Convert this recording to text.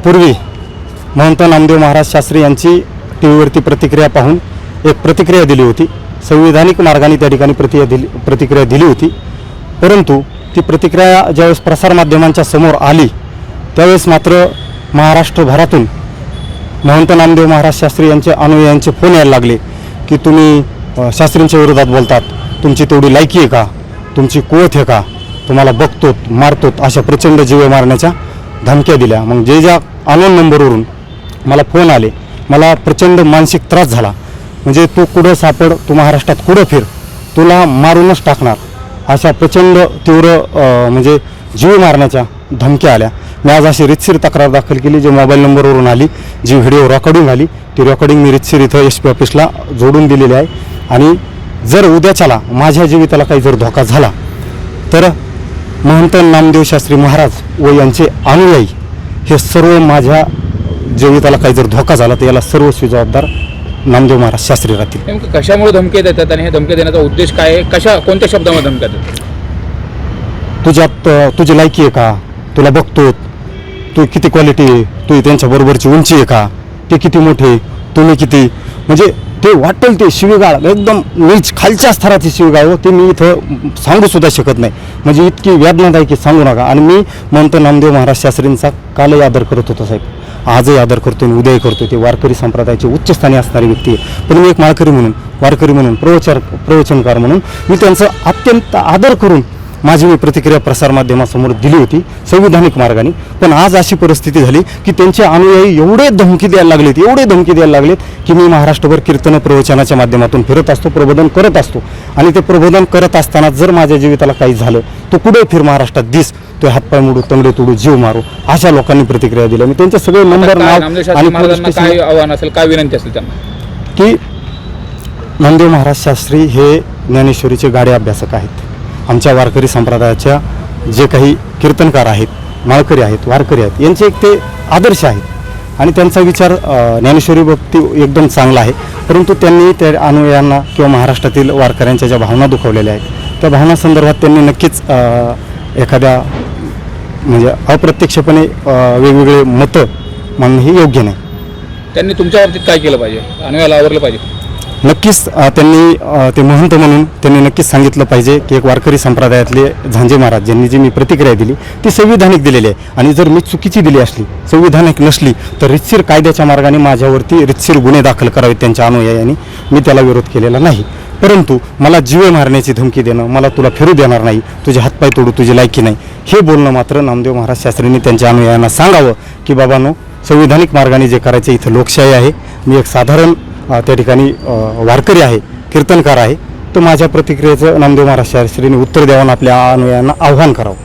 पूर्वी महंत नामदेव महाराज शास्त्री यांची टी व्हीवरती प्रतिक्रिया पाहून एक प्रतिक्रिया दिली होती. संविधानिक मार्गाने त्या ठिकाणी प्रतिक्रिया दिली होती. परंतु ती प्रतिक्रिया ज्यावेळेस प्रसारमाध्यमांच्या समोर आली त्यावेळेस मात्र महाराष्ट्रभरातून महंत नामदेव महाराज शास्त्री यांचे अनुयायांचे फोन यायला लागले की तुम्ही शास्त्रींच्या विरोधात बोलतात, तुमची तेवढी लायकी आहे का, तुमची कुवत आहे का, तुम्हाला बघतोत मारतोत, अशा प्रचंड जीवे मारण्याच्या धमक्या दिल्या. मग ज्या अनोन नंबरवरून मला फोन आले, मला प्रचंड मानसिक त्रास झाला. म्हणजे तू कुठं सापड, तू महाराष्ट्रात कुठं फिर, तुला मारूनच टाकणार, अशा प्रचंड तीव्र म्हणजे जीव मारण्याच्या धमक्या आल्या. मी आज अशी रितसर तक्रार दाखल केली, जी मोबाईल नंबरवरून आली, जी व्हिडिओ रेकॉर्डिंग आली, ती रेकॉर्डिंग मी रितसर इथं SP ऑफिसला जोडून दिलेली आहे. आणि जर उद्याच्याला माझ्या जीविताला काही जर धोका झाला तर महंत नामदेव शास्त्री महाराज व यांचे अनुयायी हे सर्व, माझ्या जीविताला काही जर धोका झाला तर याला सर्वस्वी जबाबदार नामदेव महाराज शास्त्री राहतील. नेमकं कशामुळे धमकी देतात आणि हे धमकी देण्याचा उद्देश काय आहे? कोणत्या शब्दामध्ये धमक्या देतात? तुझ्यात तुझी लायकी आहे का, तुला बघतो, तू किती क्वालिटी आहे, तू त्यांच्याबरोबरची उंची आहे का, ते किती मोठे, तुम्ही किती, म्हणजे ते वाटेल ते शिवीगाळ, एकदम नीच खालच्या स्तराची शिवीगाळ, ते मी इथं सांगूसुद्धा शकत नाही. म्हणजे इतकी वेदनादायक सांगू नका. आणि मी महंत नामदेव महाराज शास्त्रींचा कालही आदर करत होतो साहेब, आजही आदर करतो आणि उद्याही करतो. ते वारकरी संप्रदायाचे उच्चस्थानी असणारी व्यक्ती आहे. पण मी एक वारकरी म्हणून प्रवचनकार म्हणून मी त्यांचा अत्यंत आदर करून माझी मी प्रतिक्रिया प्रसारमाध्यमासमोर दिली होती संविधानिक मार्गाने. पण आज अशी परिस्थिती झाली की त्यांचे अनुयायी एवढे धमकी द्यायला लागलेत की मी महाराष्ट्रभर कीर्तन प्रवचनाच्या माध्यमातून फिरत असतो, प्रबोधन करत असतो. आणि ते प्रबोधन करत असताना जर माझ्या जीविताला काही झालं तर कुठे फिर महाराष्ट्रात दिस, तो हातपाय मोडू, तंगडे तोडू, जीव मारू, अशा लोकांनी प्रतिक्रिया दिल्या. मी त्यांचे सगळे नंबर, नाव आणि काय आव्हान असेल, काय विनंती असेल त्यांना? की नामदेव महाराज शास्त्री हे ज्ञानेश्वरीचे गाडे अभ्यासक आहेत. आमच्या वारकरी संप्रदायाच्या जे काही कीर्तनकार आहेत, माळकरी आहेत, वारकरी आहेत, यांचे एक ते आदर्श आहेत. आणि त्यांचा विचार ज्ञानेश्वरी बाबतीत एकदम चांगला आहे. परंतु त्यांनी त्या अनुयायांना किंवा महाराष्ट्रातील वारकऱ्यांच्या ज्या भावना दुखवलेल्या आहेत त्या भावनासंदर्भात त्यांनी नक्कीच एखाद्या म्हणजे अप्रत्यक्षपणे वेगवेगळे मतं मानणं हे योग्य नाही. त्यांनी तुमच्या बाबतीत काय केलं पाहिजे, अनुयायाला आवरलं पाहिजे? नक्कीच त्यांनी ते महंत म्हणून त्यांनी नक्कीच सांगितलं पाहिजे की एक वारकरी संप्रदायातले झांजे महाराज ज्यांनी जी मी प्रतिक्रिया दिली ती संविधानिक दिलेली आहे. आणि जर मी चुकीची दिली असली, संविधानिक नसली, तर रितसर कायद्याच्या मार्गाने माझ्यावरती रितसर गुन्हे दाखल करावेत त्यांच्या अनुयायांनी. मी त्याला विरोध केलेला नाही. परंतु मला जीवे मारण्याची धमकी देणं, मला तुला फिरू देणार नाही, तुझे हातपाय तोडू, तुझी लायकी नाही, हे बोलणं मात्र नामदेव महाराज शास्त्रींनी त्यांच्या अनुयायांना सांगावं की बाबांनो, संविधानिक मार्गाने जे करायचं, इथं लोकशाही आहे, मी एक साधारण त्या ठिकाणी वारकरी आहे, कीर्तनकार आहे, तर माझ्या प्रतिक्रियेचं नामदेव महाराज शास्त्रींनी उत्तर द्यावं, आपल्या अनुयायांना आव्हान करावं.